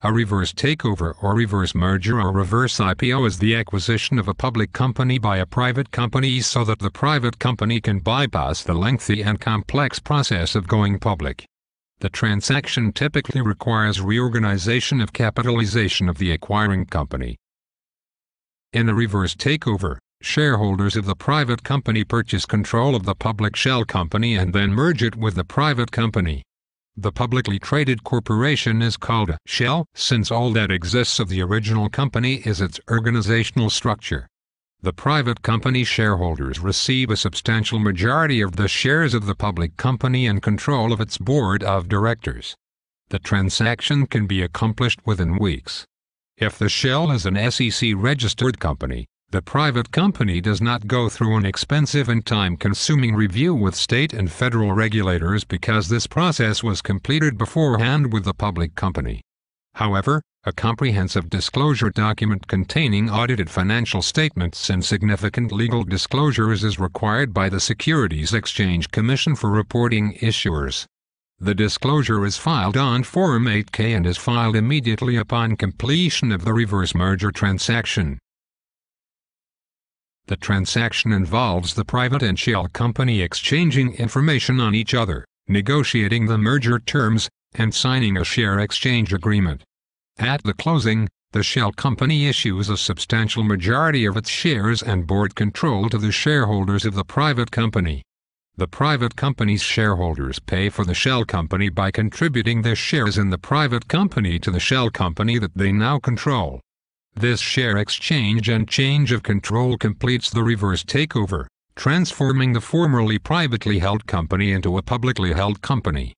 A reverse takeover or reverse merger or reverse IPO is the acquisition of a public company by a private company so that the private company can bypass the lengthy and complex process of going public. The transaction typically requires reorganization of capitalization of the acquiring company. In a reverse takeover, shareholders of the private company purchase control of the public shell company and then merge it with the private company. The publicly traded corporation is called a shell, since all that exists of the original company is its organizational structure. The private company shareholders receive a substantial majority of the shares of the public company and control of its board of directors. The transaction can be accomplished within weeks. If the shell is an SEC-registered company, the private company does not go through an expensive and time-consuming review with state and federal regulators because this process was completed beforehand with the public company. However, a comprehensive disclosure document containing audited financial statements and significant legal disclosures is required by the Securities Exchange Commission for reporting issuers. The disclosure is filed on Form 8-K and is filed immediately upon completion of the reverse merger transaction. The transaction involves the private and shell company exchanging information on each other, negotiating the merger terms, and signing a share exchange agreement. At the closing, the shell company issues a substantial majority of its shares and board control to the shareholders of the private company. The private company's shareholders pay for the shell company by contributing their shares in the private company to the shell company that they now control. This share exchange and change of control completes the reverse takeover, transforming the formerly privately held company into a publicly held company.